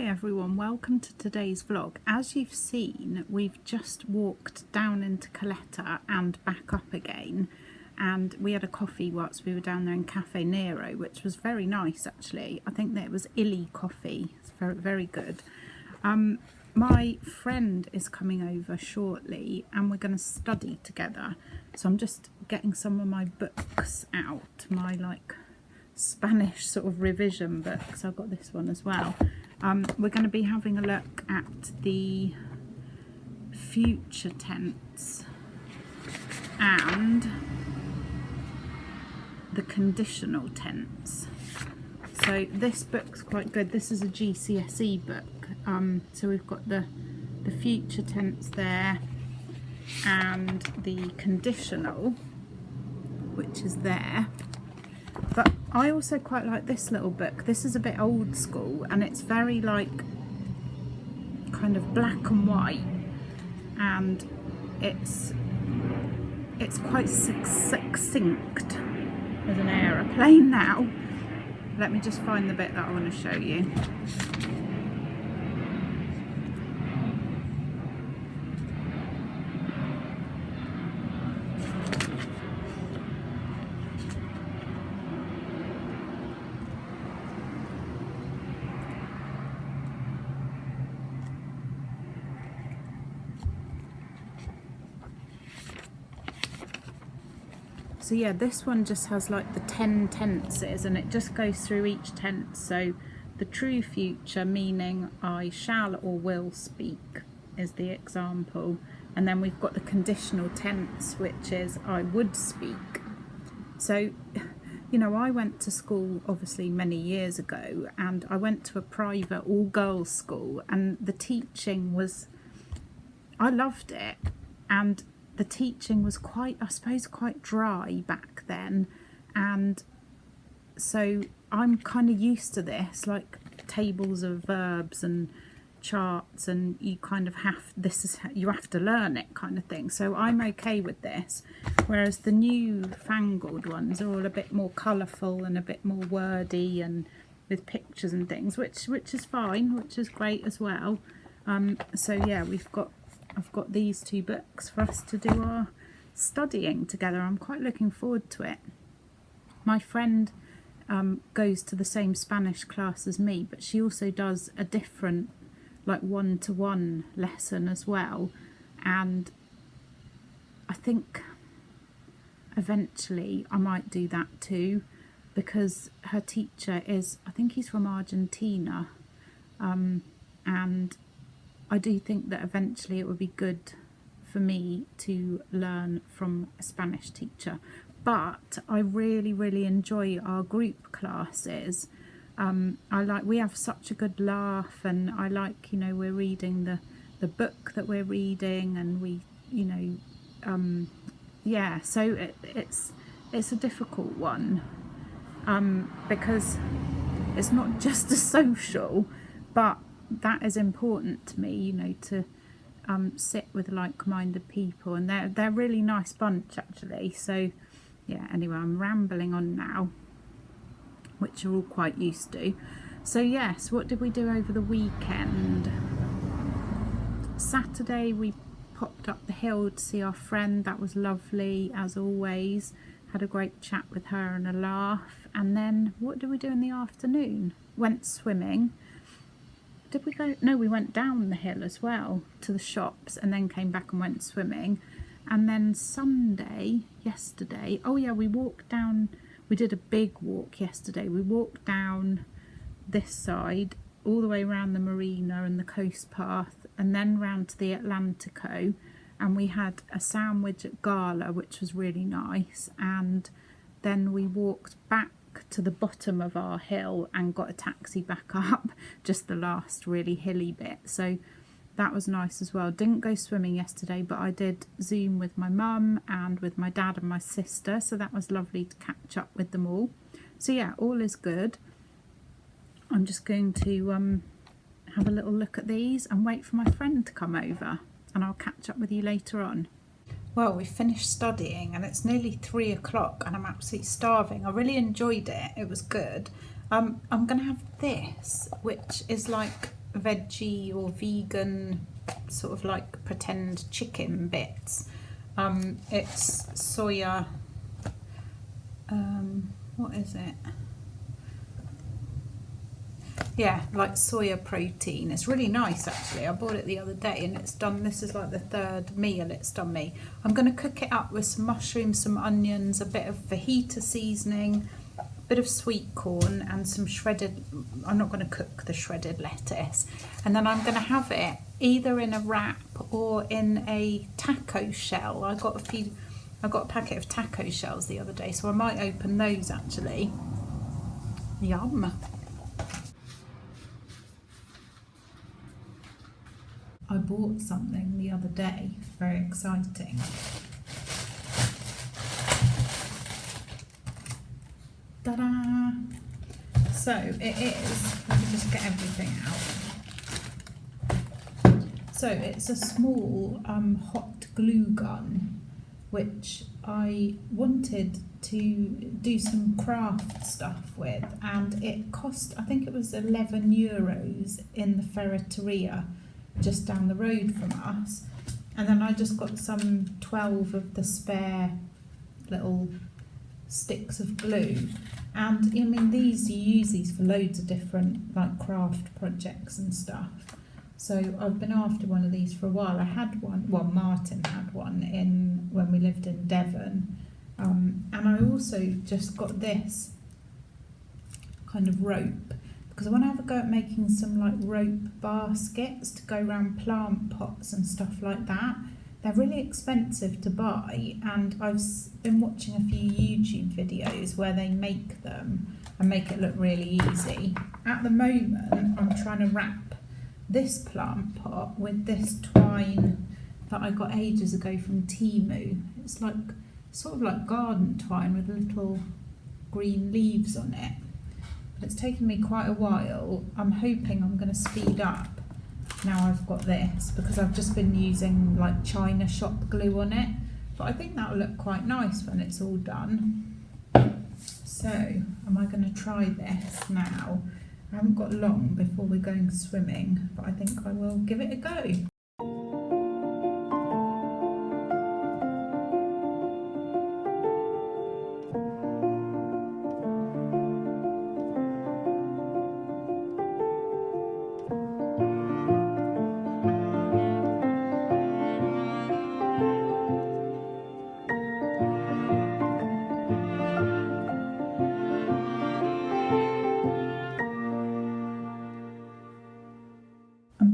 Hi everyone, welcome to today's vlog. As you've seen, we've just walked down into Coletta and back up again, and we had a coffee whilst we were down there in Cafe Nero, which was very nice actually. I think that it was Illy coffee. It's very, very good. My friend is coming over shortly and we're going to study together, so I'm just getting some of my books out, my like Spanish sort of revision books. I've got this one as well. We're going to be having a look at the future tense and the conditional tense. So this book's quite good. This is a GCSE book. So we've got the future tense there and the conditional, which is there. But I also quite like this little book. This is a bit old school and it's very like kind of black and white, and it's quite succinct. There's an aeroplane now. Let me just find the bit that I want to show you. So yeah, this one just has like the 10 tenses and it just goes through each tense. So the true future, meaning I shall or will speak, is the example. And then we've got the conditional tense, which is I would speak. So, you know, I went to school obviously many years ago, and I went to a private all-girls school, and the teaching was, I loved it. And the teaching was quite, I suppose, quite dry back then, and so I'm kind of used to this, like tables of verbs and charts, and you kind of have, you have to learn it kind of thing. So I'm okay with this, whereas the new fangled ones are all a bit more colourful and a bit more wordy and with pictures and things, which is fine, which is great as well. So yeah, I've got these two books for us to do our studying together. I'm quite looking forward to it. My friend goes to the same Spanish class as me, but she also does a different like one-to-one lesson as well, and I think eventually I might do that too, because her teacher is, I think he's from Argentina, and I do think that eventually it would be good for me to learn from a Spanish teacher. But I really, really enjoy our group classes. We have such a good laugh, and I like, you know, we're reading the book that we're reading, and we, you know, yeah, so it's a difficult one, because it's not just a social, but that is important to me, you know, to sit with like-minded people, and they're a really nice bunch actually. So yeah, anyway, I'm rambling on now, which you're all quite used to. So yes, what did we do over the weekend? Saturday we popped up the hill to see our friend. That was lovely as always. Had a great chat with her and a laugh. And then what did we do in the afternoon? Went swimming. Did we go? No, we went down the hill as well to the shops and then came back and went swimming. And then Sunday, yesterday, oh yeah, we walked down, we did a big walk yesterday. We walked down this side all the way around the marina and the coast path, and then round to the Atlantico, and we had a sandwich at Gala, which was really nice. And then we walked back to the bottom of our hill and got a taxi back up, just the last really hilly bit. So that was nice as well. Didn't go swimming yesterday, but I did Zoom with my mum and with my dad and my sister, so that was lovely to catch up with them all. So yeah, all is good. I'm just going to have a little look at these and wait for my friend to come over, and I'll catch up with you later on. Well, we finished studying and it's nearly 3 o'clock and I'm absolutely starving. I really enjoyed it. It was good. I'm going to have this, which is like veggie or vegan sort of like pretend chicken bits. It's soya, what is it? Yeah, like soya protein. It's really nice actually. I bought it the other day and it's done, this is like the third meal it's done me. I'm going to cook it up with some mushrooms, some onions, a bit of fajita seasoning, a bit of sweet corn and some shredded, I'm not going to cook the shredded lettuce. And then I'm going to have it either in a wrap or in a taco shell. I got a packet of taco shells the other day, so I might open those actually. Yum. I bought something the other day, very exciting. Ta-da! So it is, let me just get everything out. So it's a small hot glue gun, which I wanted to do some craft stuff with, and it cost, I think it was €11 in the ferreteria just down the road from us. And then I just got some 12 of the spare little sticks of glue. And I mean, you use these for loads of different like craft projects and stuff. So I've been after one of these for a while. I had one, well, Martin had one when we lived in Devon. And I also just got this kind of rope, because I want to have a go at making some like rope baskets to go around plant pots and stuff like that. They're really expensive to buy, and I've been watching a few YouTube videos where they make them and make it look really easy. At the moment, I'm trying to wrap this plant pot with this twine that I got ages ago from Temu. It's like sort of like garden twine with little green leaves on it. It's taken me quite a while. I'm hoping I'm going to speed up now I've got this, because I've just been using like China shop glue on it, but I think that'll look quite nice when it's all done. So am I going to try this now? I haven't got long before we're going swimming, but I think I will give it a go.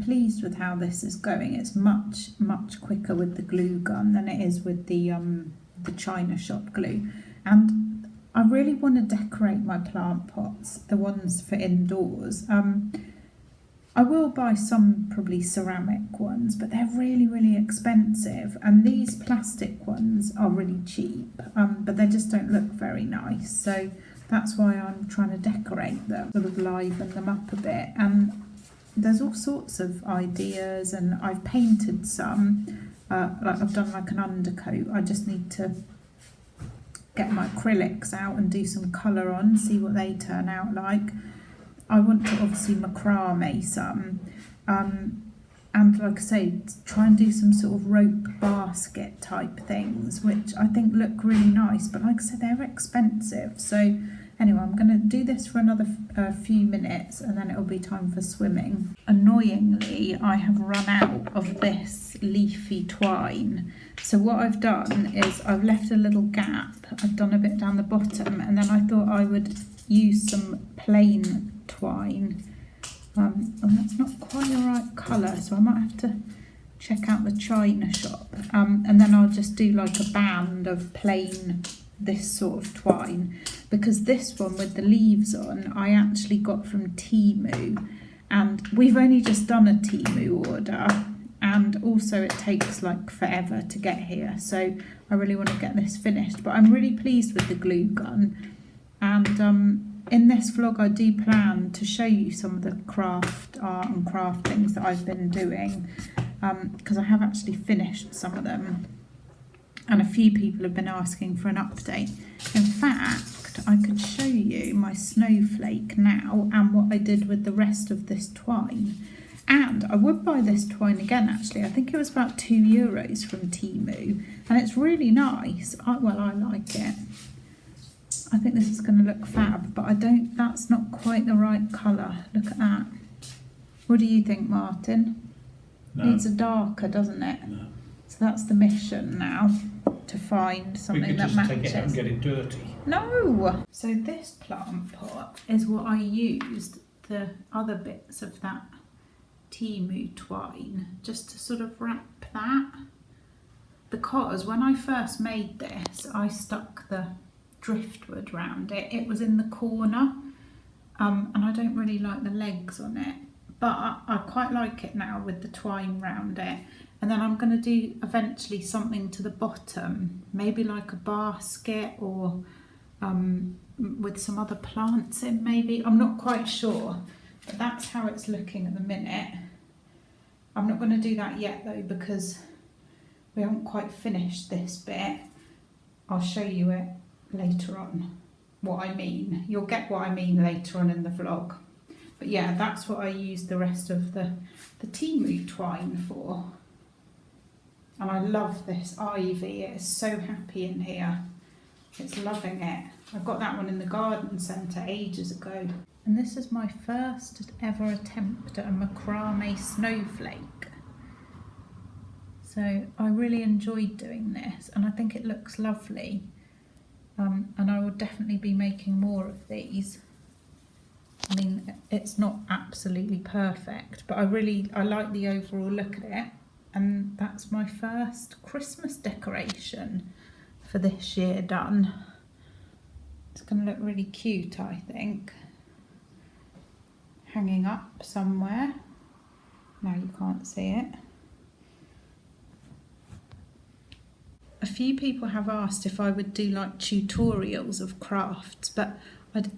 Pleased with how this is going. It's much quicker with the glue gun than it is with the China shop glue, and I really want to decorate my plant pots, the ones for indoors. I will buy some probably ceramic ones, but they're really expensive, and these plastic ones are really cheap, but they just don't look very nice, so that's why I'm trying to decorate them, sort of liven them up a bit. And there's all sorts of ideas, and I've painted some, like I've done like an undercoat. I just need to get my acrylics out and do some colour on, see what they turn out like. I want to obviously macrame some, and like I say, try and do some sort of rope basket type things, which I think look really nice, but like I said, they're expensive. So anyway, I'm going to do this for another few minutes, and then it'll be time for swimming. Annoyingly, I have run out of this leafy twine. So what I've done is I've left a little gap. I've done a bit down the bottom, and then I thought I would use some plain twine. And that's not quite the right colour, so I might have to check out the China shop. And then I'll just do like a band of plain this sort of twine, because this one with the leaves on I actually got from Temu, and we've only just done a Temu order, and also it takes like forever to get here, so I really want to get this finished. But I'm really pleased with the glue gun, and in this vlog I do plan to show you some of the craft art and craft things that I've been doing, because I have actually finished some of them. And a few people have been asking for an update. In fact, I could show you my snowflake now and what I did with the rest of this twine. And I would buy this twine again actually. I think it was about €2 from Temu, and it's really nice. I like it. I think this is going to look fab, but that's not quite the right colour. Look at that. What do you think, Martin? No. Needs a darker, doesn't it? No. So that's the mission now, to find something that matches. We could just take it out and get it dirty. No! So this plant pot is what I used the other bits of that Temu twine just to sort of wrap that, because when I first made this I stuck the driftwood round it. It was in the corner, and I don't really like the legs on it, but I quite like it now with the twine round it. And then I'm going to do eventually something to the bottom, maybe like a basket, or with some other plants in maybe. I'm not quite sure, but that's how it's looking at the minute. I'm not going to do that yet though, because we haven't quite finished this bit. I'll show you it later on, what I mean. You'll get what I mean later on in the vlog. But yeah, that's what I used the rest of the Temu twine for. And I love this ivy. It is so happy in here. It's loving it. I got that one in the garden centre ages ago. And this is my first ever attempt at a macrame snowflake. So I really enjoyed doing this, and I think it looks lovely. And I will definitely be making more of these. I mean, it's not absolutely perfect, but I like the overall look at it. And that's my first Christmas decoration for this year done. It's going to look really cute, I think. Hanging up somewhere. Now you can't see it. A few people have asked if I would do like tutorials of crafts, but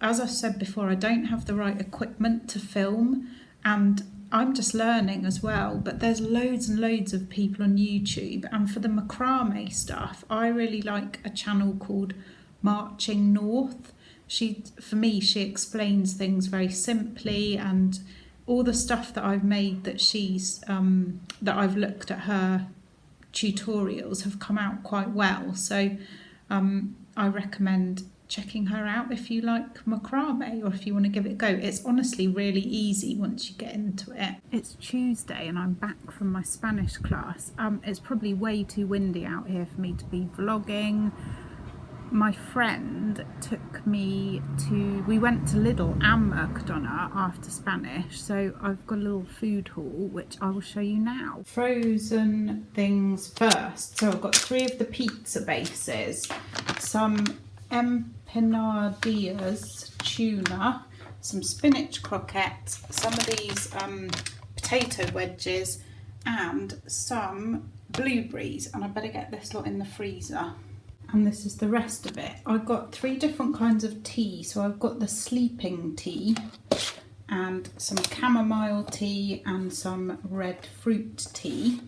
as I've said before, I don't have the right equipment to film, and I'm just learning as well. But there's loads and loads of people on YouTube, and for the macrame stuff I really like a channel called Marching North. For me she explains things very simply, and all the stuff that I've made that that I've looked at her tutorials have come out quite well. So I recommend checking her out if you like macrame, or if you want to give it a go. It's honestly really easy once you get into it. It's Tuesday and I'm back from my Spanish class. It's probably way too windy out here for me to be vlogging. My friend took me we went to Lidl and Mercadona after Spanish, so I've got a little food haul which I will show you now. Frozen things first. So I've got 3 of the pizza bases, some empanadillas tuna, some spinach croquettes, some of these potato wedges, and some blueberries. And I better get this lot in the freezer. And this is the rest of it. I've got 3 different kinds of tea. So I've got the sleeping tea, and some chamomile tea, and some red fruit tea.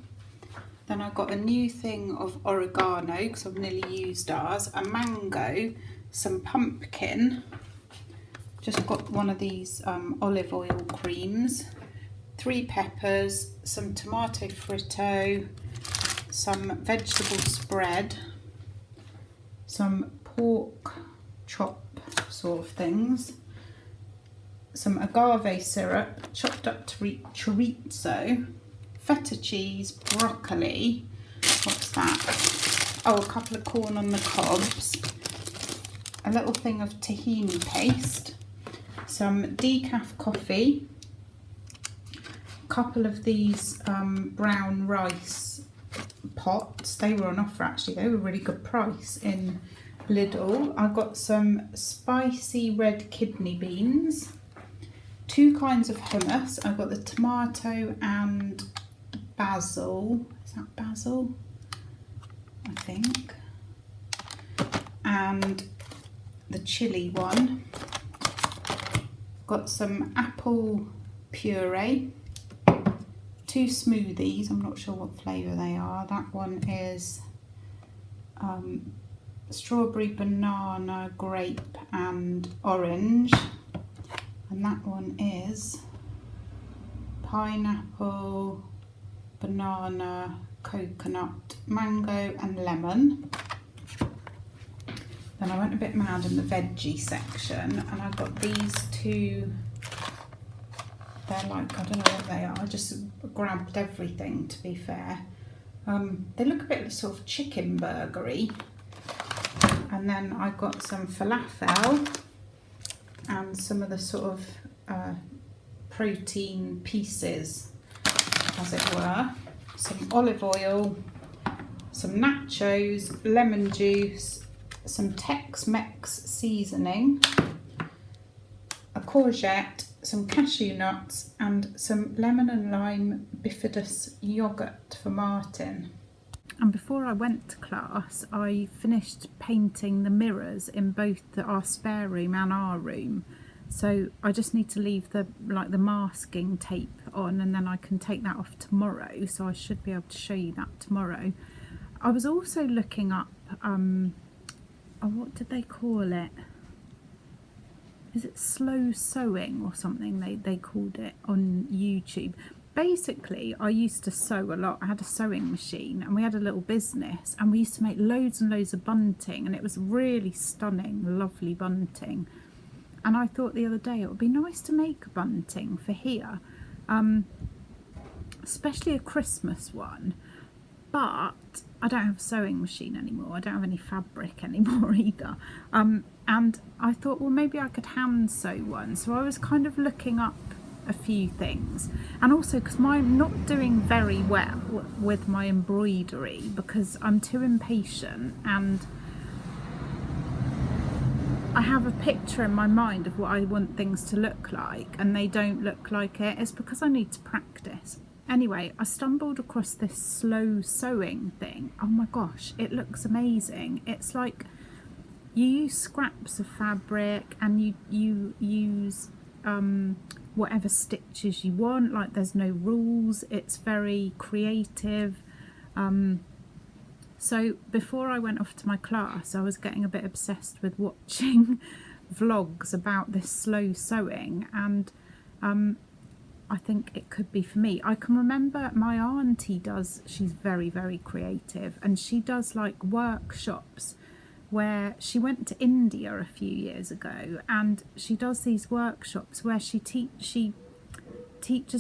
Then I've got a new thing of oregano, because I've nearly used ours, a mango, some pumpkin, just got one of these olive oil creams, 3 peppers, some tomato fritto, some vegetable spread, some pork chop sort of things, some agave syrup, chopped up chorizo, feta cheese, broccoli, what's that? Oh, a couple of corn on the cobs, a little thing of tahini paste, some decaf coffee, a couple of these brown rice pots. They were on offer actually, they were really good price in Lidl. I've got some spicy red kidney beans, 2 kinds of hummus. I've got the tomato and basil, is that basil? I think. And the chili one. Got some apple puree, 2 smoothies, I'm not sure what flavour they are. That one is strawberry, banana, grape and orange. And that one is pineapple, banana, coconut, mango and lemon. Then I went a bit mad in the veggie section and I got these two. They're like, I don't know what they are, I just grabbed everything, to be fair. They look a bit sort of chicken burgery. And then I got some falafel and some of the sort of protein pieces, as it were. Some olive oil, some nachos, lemon juice, some Tex-Mex seasoning, a courgette, some cashew nuts and some lemon and lime bifidus yogurt for Martin. And before I went to class, I finished painting the mirrors in both our spare room and our room. So I just need to leave the masking tape on, and then I can take that off tomorrow. So I should be able to show you that tomorrow. I was also looking up, what did they call it? Is it slow sewing or something they called it on YouTube? Basically, I used to sew a lot. I had a sewing machine and we had a little business and we used to make loads and loads of bunting, and it was really stunning, lovely bunting. And I thought the other day it would be nice to make a bunting for here, especially a Christmas one. But I don't have a sewing machine anymore. I don't have any fabric anymore either. And I thought, well, maybe I could hand sew one. So I was kind of looking up a few things, and also because I'm not doing very well with my embroidery because I'm too impatient, and I have a picture in my mind of what I want things to look like and they don't look like it. It's because I need to practice. Anyway, I stumbled across this slow sewing thing. Oh my gosh, it looks amazing. It's like you use scraps of fabric and you use whatever stitches you want. Like, there's no rules. It's very creative. So before I went off to my class, I was getting a bit obsessed with watching vlogs about this slow sewing, and I think it could be for me. I can remember my auntie she's very, very creative, and she does like workshops where she went to India a few years ago, and she does these workshops where she teaches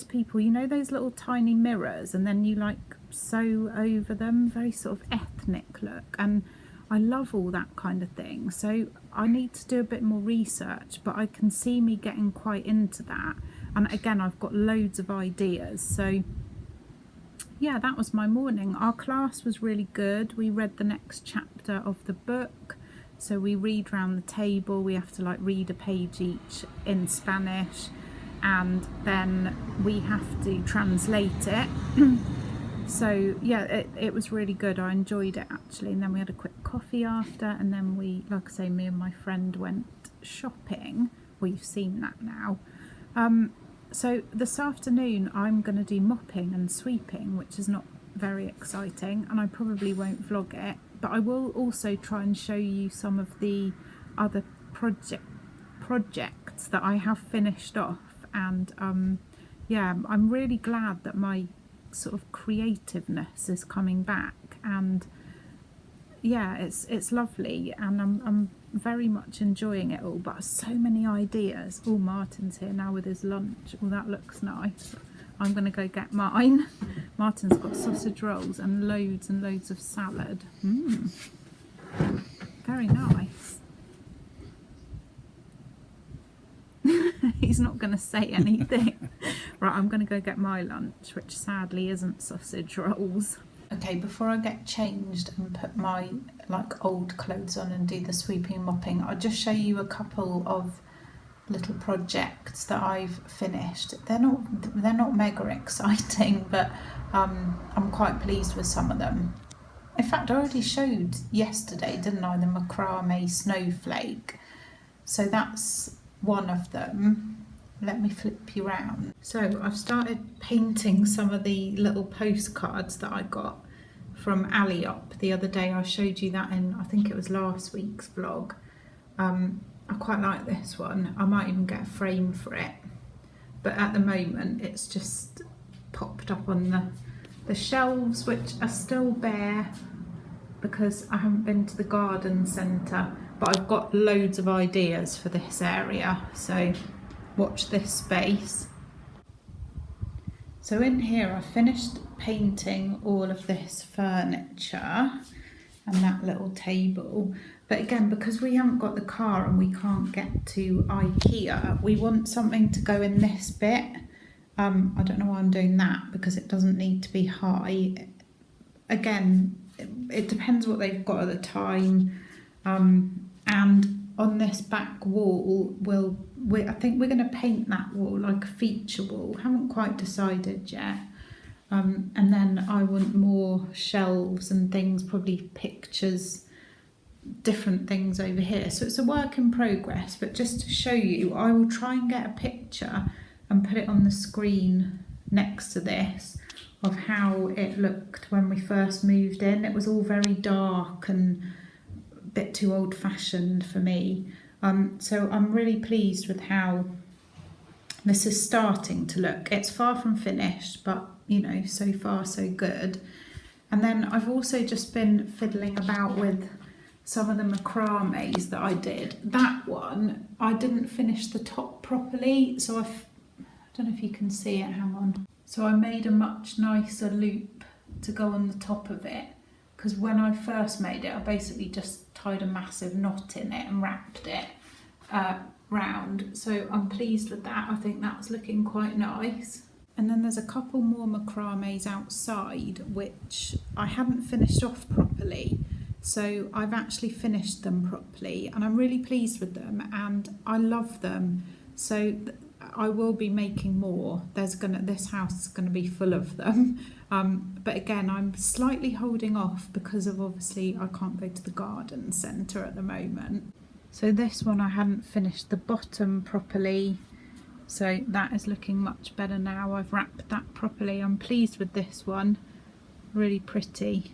people, you know, those little tiny mirrors, and then you like sew over them, very sort of ethnic look, and I love all that kind of thing. So I need to do a bit more research, but I can see me getting quite into that. And again, I've got loads of ideas. So yeah, that was my morning. Our class was really good. We read the next chapter of the book. So we read round the table. We have to like read a page each in Spanish, and then we have to translate it. So yeah, it was really good. I enjoyed it actually. And then we had a quick coffee after, and then we, like I say, me and my friend went shopping. We've seen that now. So this afternoon I'm going to do mopping and sweeping, which is not very exciting, and I probably won't vlog it, but I will also try and show you some of the other projects that I have finished off. And yeah, I'm really glad that my sort of creativeness is coming back, and yeah, it's lovely, and I'm very much enjoying it all. But so many ideas. Oh, Martin's here now with his lunch. Oh, that looks nice. I'm gonna go get mine. Martin's got sausage rolls and loads of salad. Very nice. He's not gonna say anything. Right, I'm gonna go get my lunch, which sadly isn't sausage rolls. Okay, before I get changed and put my like old clothes on and do the sweeping and mopping, I'll just show you a couple of little projects that I've finished. They're not mega exciting, but I'm quite pleased with some of them. In fact, I already showed yesterday, didn't I, the macrame snowflake. So that's one of them. Let me flip you around. So I've started painting some of the little postcards that I got from Aliop the other day. I showed you that in, I think it was last week's vlog. I quite like this one. I might even get a frame for it. but at the moment it's just popped up on the shelves, which are still bare because I haven't been to the garden centre, but I've got loads of ideas for this area, so watch this space. So in here I finished painting all of this furniture and that little table, but again, because we haven't got the car and we can't get to IKEA, we want something to go in this bit. I don't know why I'm doing that, because it doesn't need to be high. Again, it depends what they've got at the time. And on this back wall, I think we're going to paint that wall like a feature wall. Haven't quite decided yet. And then I want more shelves and things, probably pictures, different things over here. So it's a work in progress, but just to show you, I will try and get a picture and put it on the screen next to this of how it looked when we first moved in. It was all very dark and a bit too old-fashioned for me. So I'm really pleased with how this is starting to look. It's far from finished, but you know, so far so good. And then I've also just been fiddling about with some of the macrames that I did. That one, I didn't finish the top properly, so I don't know if you can see it, hang on. So I made a much nicer loop to go on the top of it, because when I first made it, I basically just tied a massive knot in it and wrapped it round. So I'm pleased with that. I think that's looking quite nice. And then there's a couple more macrames outside, which I hadn't finished off properly. So I've actually finished them properly and I'm really pleased with them and I love them. So I will be making more. This house is gonna be full of them. But again, I'm slightly holding off because of obviously I can't go to the garden centre at the moment. So this one I hadn't finished the bottom properly. So that is looking much better now. I've wrapped that properly. I'm pleased with this one. Really pretty.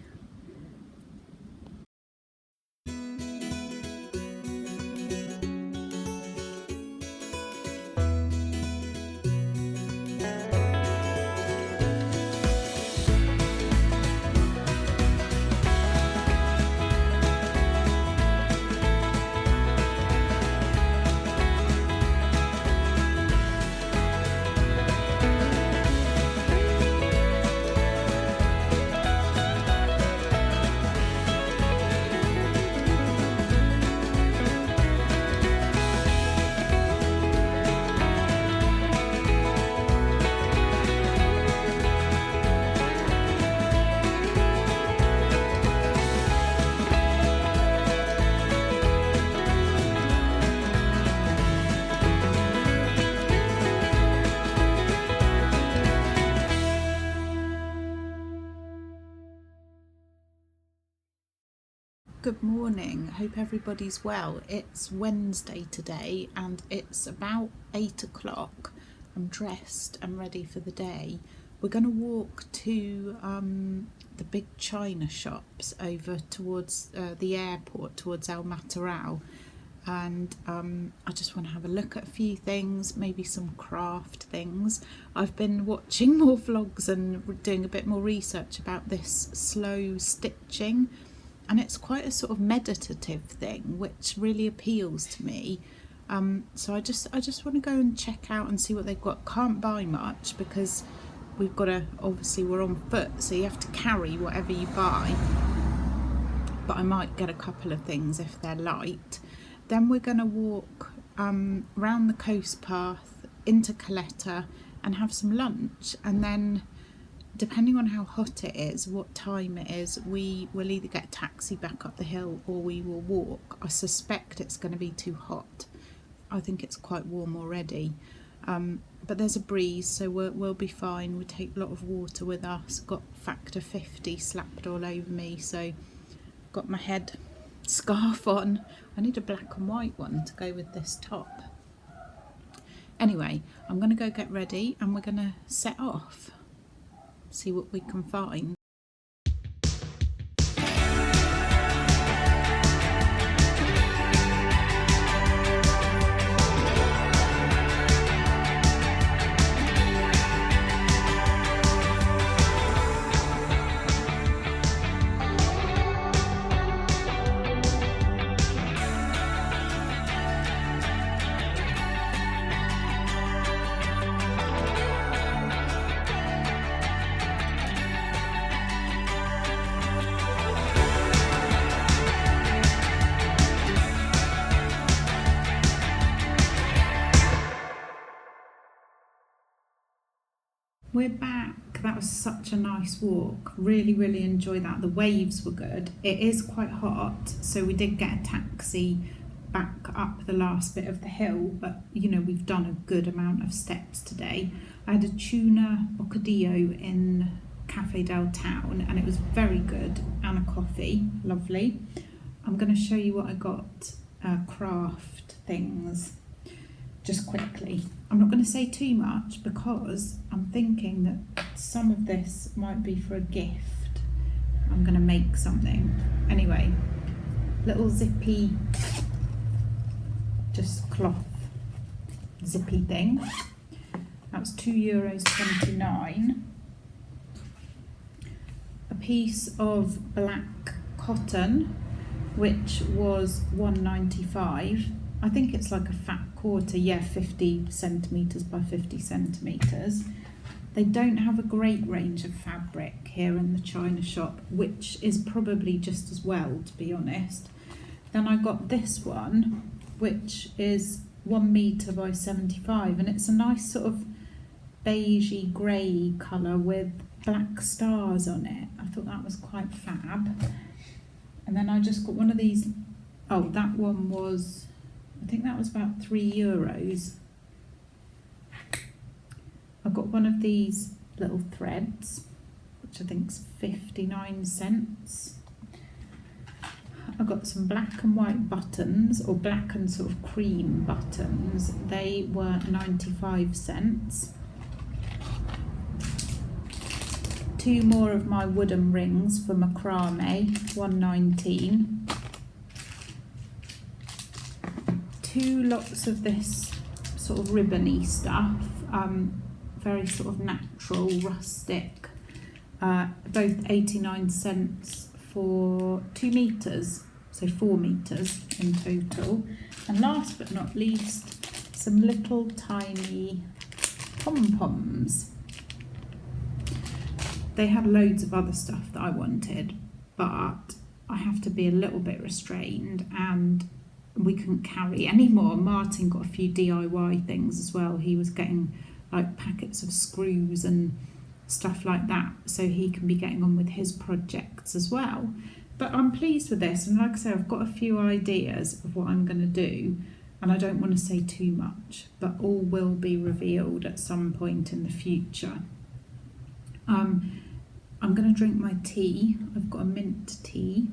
Good morning, hope everybody's well. It's Wednesday today and it's about 8 o'clock. I'm dressed and ready for the day. We're going to walk to the big china shops over towards the airport, towards El Matarao, and I just want to have a look at a few things, maybe some craft things. I've been watching more vlogs and doing a bit more research about this slow stitching. And it's quite a sort of meditative thing, which really appeals to me. So I just want to go and check out and see what they've got. Can't buy much because we've got to, obviously we're on foot, so you have to carry whatever you buy. But I might get a couple of things if they're light. Then we're going to walk round the coast path into Caleta and have some lunch, and then depending on how hot it is, what time it is, we will either get a taxi back up the hill or we will walk. I suspect it's going to be too hot. I think it's quite warm already. But there's a breeze, so we'll be fine. We take a lot of water with us. Got factor 50 slapped all over me, so got my head scarf on. I need a black and white one to go with this top. Anyway, I'm going to go get ready and we're going to set off. See what we can find. We're back. That was such a nice walk. Really enjoyed that. The waves were good. It is quite hot, so we did get a taxi back up the last bit of the hill, but you know, we've done a good amount of steps today. I had a tuna bocadillo in Cafe del Town and it was very good, and a coffee. Lovely. I'm going to show you what I got, craft things, just quickly. I'm not going to say too much because I'm thinking that some of this might be for a gift. I'm going to make something. Anyway, little zippy, just cloth zippy thing. That was €2.29. A piece of black cotton, which was £1.95. I think it's like a fat quarter, yeah, 50 centimetres by 50 centimetres. They don't have a great range of fabric here in the China shop, which is probably just as well, to be honest. Then I got this one, which is 1 metre by 75, and it's a nice sort of beigey grey colour with black stars on it. I thought that was quite fab. And then I just got one of these. Oh, that one was, I think that was about €3. I got one of these little threads, which I think is 59 cents. I got some black and white buttons, or black and sort of cream buttons. They were 95 cents. 2 more of my wooden rings for macrame, $1.19. 2 lots of this sort of ribbony stuff, very sort of natural, rustic, both 89 cents for 2 metres, so 4 metres in total. And last but not least, some little tiny pom-poms. They had loads of other stuff that I wanted, but I have to be a little bit restrained and we couldn't carry any more. Martin got a few DIY things as well. He was getting like packets of screws and stuff like that, so he can be getting on with his projects as well. But I'm pleased with this, and like I say, I've got a few ideas of what I'm going to do, and I don't want to say too much, but all will be revealed at some point in the future. I'm going to drink my tea. I've got a mint tea,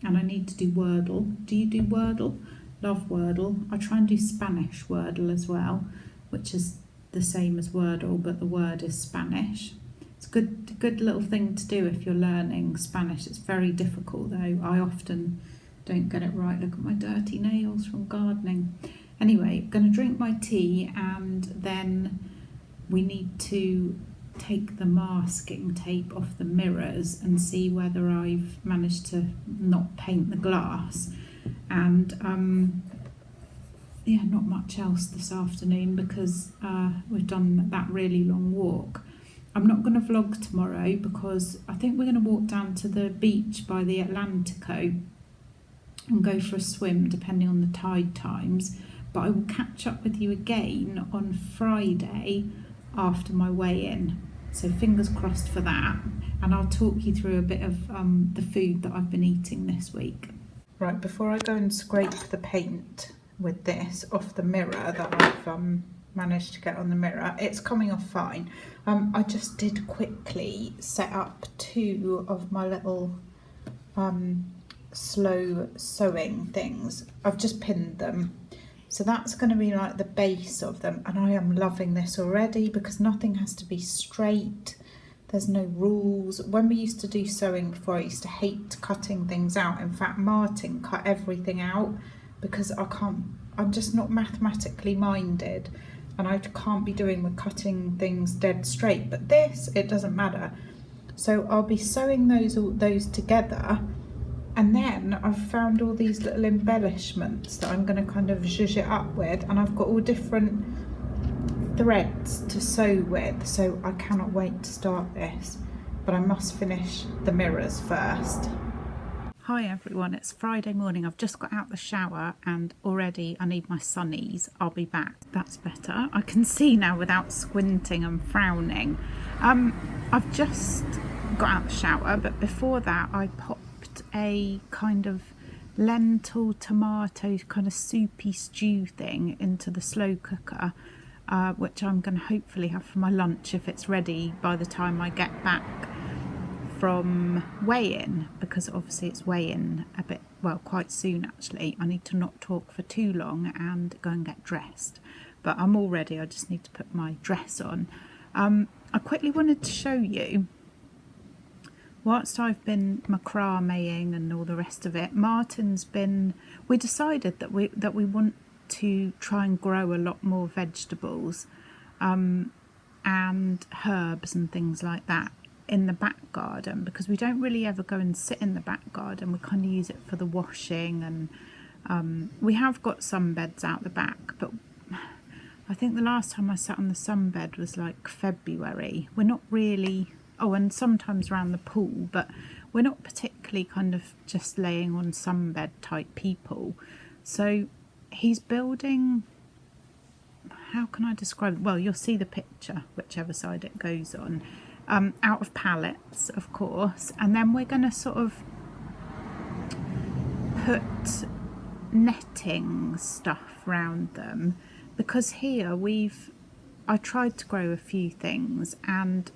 and I need to do Wordle. Do you do Wordle? Love Wordle. I try and do Spanish Wordle as well, which is the same as Wordle, but the word is Spanish. It's a good little thing to do if you're learning Spanish. It's very difficult though. I often don't get it right. Look at my dirty nails from gardening. Anyway, I'm going to drink my tea, and then we need to take the masking tape off the mirrors and see whether I've managed to not paint the glass. And yeah, not much else this afternoon because we've done that really long walk. I'm not going to vlog tomorrow because I think we're going to walk down to the beach by the Atlantico and go for a swim depending on the tide times. But I will catch up with you again on Friday after my weigh-in. So fingers crossed for that. And I'll talk you through a bit of the food that I've been eating this week. Right, before I go and scrape the paint with this off the mirror that I've managed to get on the mirror, it's coming off fine. I just did quickly set up 2 of my little slow sewing things. I've just pinned them. So that's going to be like the base of them, and I am loving this already because nothing has to be straight. There's no rules. When we used to do sewing before, I used to hate cutting things out. In fact, Martin cut everything out because I'm just not mathematically minded, and I can't be doing with cutting things dead straight. But this, it doesn't matter. So I'll be sewing those together. And then I've found all these little embellishments that I'm going to kind of zhuzh it up with, and I've got all different threads to sew with, so I cannot wait to start this. But I must finish the mirrors first. Hi everyone, it's Friday morning. I've just got out the shower and already I need my sunnies. I'll be back. That's better. I can see now without squinting and frowning. I've just got out the shower, but before that I popped a kind of lentil tomato kind of soupy stew thing into the slow cooker, which I'm going to hopefully have for my lunch if it's ready by the time I get back from weigh-in, because obviously it's weigh-in a bit, well, quite soon actually. I need to not talk for too long and go and get dressed, but I'm all ready. I just need to put my dress on. I quickly wanted to show you, whilst I've been macrameing and all the rest of it, Martin's been, we decided that we want to try and grow a lot more vegetables and herbs and things like that in the back garden, because we don't really ever go and sit in the back garden. We kind of use it for the washing, and we have got sunbeds out the back, but I think the last time I sat on the sunbed was like February. We're not really, oh, and sometimes around the pool, but we're not particularly kind of just laying on sunbed type people. So he's building, how can I describe it? Well, you'll see the picture whichever side it goes on. Out of pallets, of course, and then we're going to sort of put netting stuff around them, because here I tried to grow a few things and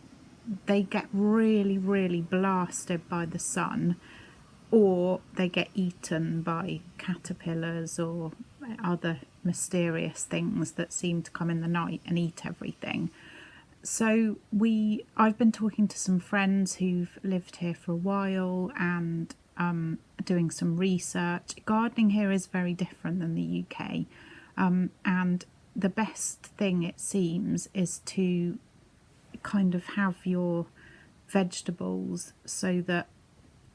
they get really, really blasted by the sun, or they get eaten by caterpillars or other mysterious things that seem to come in the night and eat everything. So I've been talking to some friends who've lived here for a while and doing some research. Gardening here is very different than the UK, and the best thing, it seems, is to kind of have your vegetables so that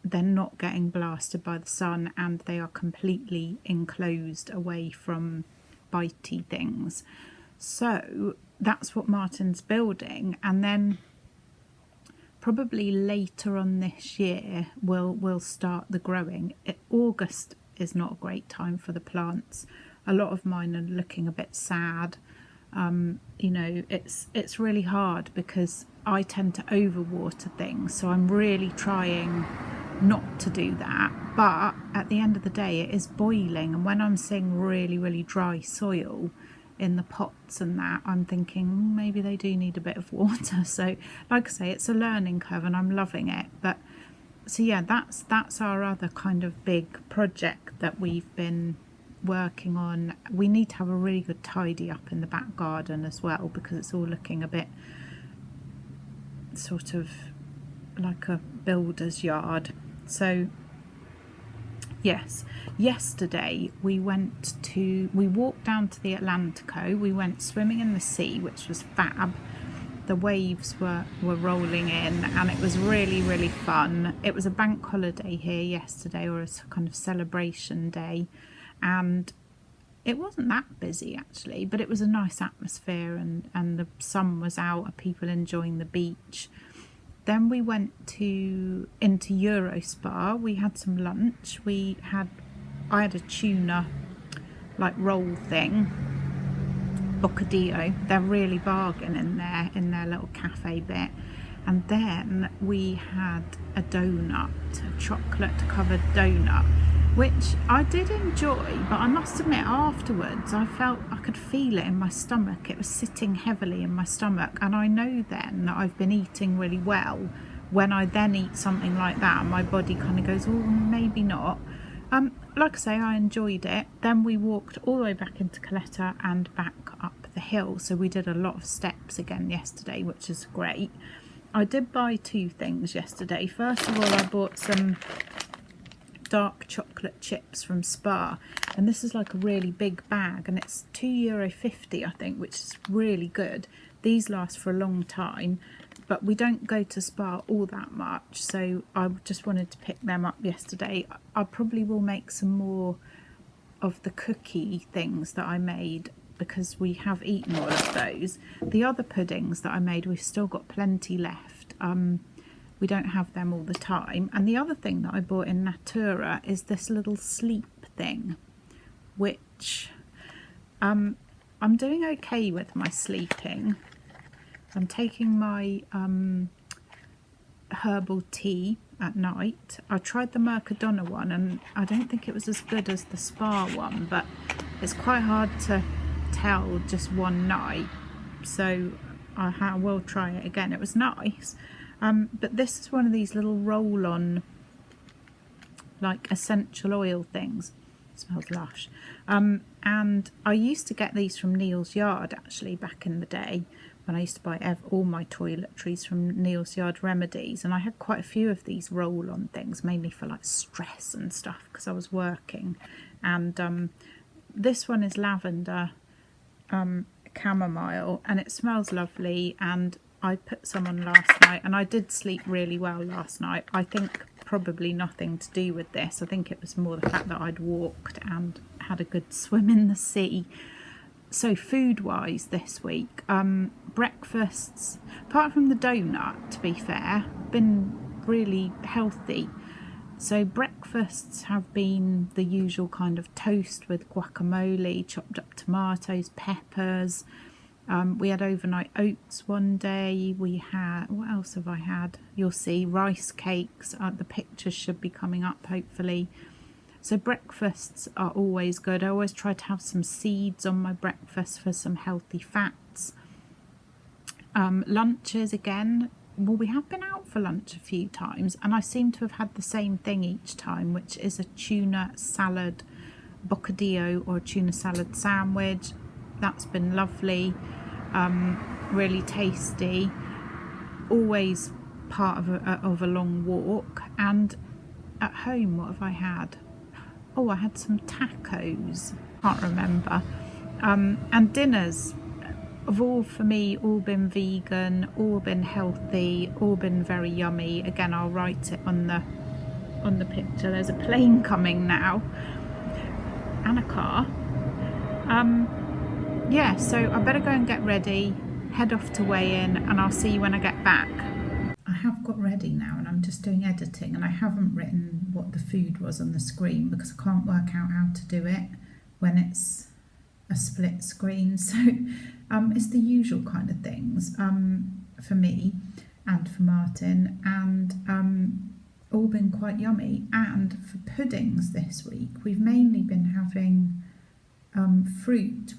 they're not getting blasted by the sun and they are completely enclosed away from bitey things. So that's what Martin's building, and then probably later on this year we'll start the growing. August is not a great time for the plants. A lot of mine are looking a bit sad. You know, it's really hard because I tend to overwater things, so I'm really trying not to do that. But at the end of the day, it is boiling, and when I'm seeing really, really dry soil in the pots and that, I'm thinking maybe they do need a bit of water. So like I say, it's a learning curve and I'm loving it. But so yeah, that's our other kind of big project that we've been working on. We need to have a really good tidy up in the back garden as well, because it's all looking a bit sort of like a builder's yard. So yes, yesterday we walked down to the Atlantico. We went swimming in the sea, which was fab. The waves were rolling in and it was really, really fun. It was a bank holiday here yesterday, or a kind of celebration day, and it wasn't that busy actually, but it was a nice atmosphere, and the sun was out and people enjoying the beach. Then we went into Eurospa. We had some lunch. I had a tuna like roll thing, bocadillo. They're really bargain in their little cafe bit. And then we had a donut, a chocolate covered donut, which I did enjoy, but I must admit afterwards I felt I could feel it in my stomach. It was sitting heavily in my stomach, and I know then that I've been eating really well. When I then eat something like that, my body kind of goes, oh, maybe not. Like I say, I enjoyed it. Then we walked all the way back into Coletta and back up the hill, so we did a lot of steps again yesterday, which is great. I did buy two things yesterday. First of all, I bought some dark chocolate chips from Spar, and this is like a really big bag, and it's €2.50 I think, which is really good. These last for a long time, but we don't go to Spar all that much, so I just wanted to pick them up yesterday. I probably will make some more of the cookie things that I made, because we have eaten all of those. The other puddings that I made, we've still got plenty left. we don't have them all the time. And the other thing that I bought in Natura is this little sleep thing, which I'm doing okay with my sleeping. I'm taking my herbal tea at night. I tried the Mercadona one and I don't think it was as good as the spa one, but it's quite hard to tell just one night, so I will try it again. It was nice, but this is one of these little roll-on like essential oil things. It smells lush. And I used to get these from Neal's Yard actually back in the day, when I used to buy all my toiletries from Neal's Yard Remedies, and I had quite a few of these roll-on things, mainly for like stress and stuff because I was working. And this one is lavender chamomile, and it smells lovely, and I put some on last night and I did sleep really well last night. I think probably nothing to do with this. I think it was more the fact that I'd walked and had a good swim in the sea. So food wise this week, breakfasts, apart from the donut, to be fair, been really healthy. So breakfasts have been the usual kind of toast with guacamole, chopped up tomatoes, peppers. We had overnight oats one day. We had, what else have I had? You'll see, rice cakes. The pictures should be coming up hopefully. So breakfasts are always good. I always try to have some seeds on my breakfast for some healthy fats. Lunches again. Well, we have been out for lunch a few times and I seem to have had the same thing each time, which is a tuna salad bocadillo or a tuna salad sandwich. That's been lovely, really tasty. Always part of a long walk. And at home, what have I had? Oh, I had some tacos. Can't remember. And dinners have all, for me, all been vegan, all been healthy, all been very yummy. Again, I'll write it on the picture. There's a plane coming now and a car. Yeah, so I better go and get ready, head off to weigh in, and I'll see you when I get back. I have got ready now and I'm just doing editing, and I haven't written what the food was on the screen because I can't work out how to do it when it's a split screen. So it's the usual kind of things for me and for Martin, and all been quite yummy. And for puddings this week, we've mainly been having fruit.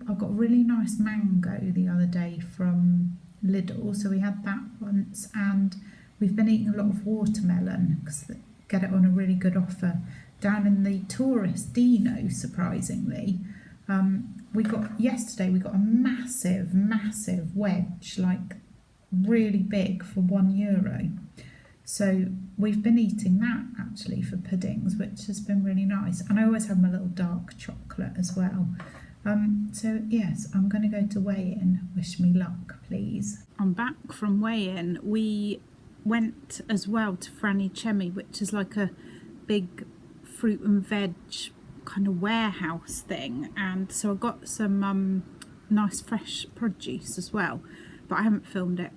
I got a really nice mango the other day from Lidl, so we had that once, and we've been eating a lot of watermelon because they get it on a really good offer down in the tourist Dino, surprisingly. Yesterday we got a massive wedge, like really big, for €1. So we've been eating that actually for puddings, which has been really nice. And I always have my little dark chocolate as well. So yes, I'm going to go to weigh-in. Wish me luck, please. I'm back from weigh-in. We went as well to Franny Chemi, which is like a big fruit and veg kind of warehouse thing. And so I got some nice fresh produce as well, but I haven't filmed it.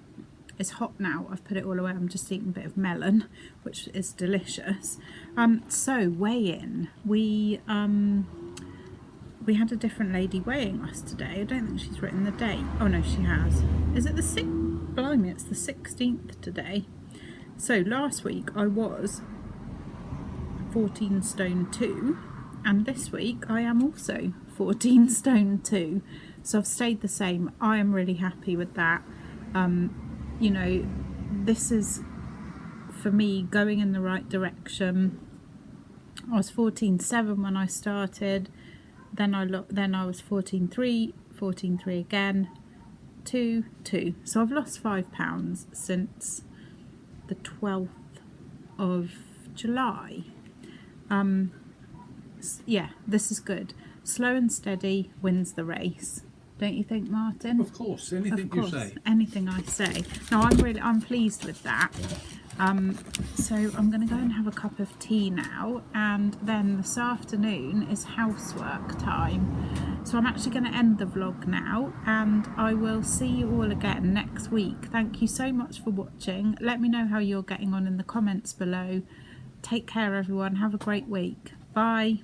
It's hot now. I've put it all away. I'm just eating a bit of melon, which is delicious. So weigh-in. We had a different lady weighing us today. I don't think she's written the date. Oh no, she has. Is it the 6th? Blimey, it's the 16th today. So last week I was 14 stone 2, and this week I am also 14 stone 2. So I've stayed the same. I am really happy with that. You know, this is, for me, going in the right direction. I was 14.7 when I started. Then I was 14.3, 14.3 again, 2. So I've lost £5 since the 12th of July. Yeah, this is good. Slow and steady wins the race. Don't you think, Martin? Of course, anything Of course, you say. anything I say. No, I'm pleased with that. So I'm going to go and have a cup of tea now, and then this afternoon is housework time. So I'm actually going to end the vlog now, and I will see you all again next week. Thank you so much for watching. Let me know how you're getting on in the comments below. Take care everyone, have a great week. Bye.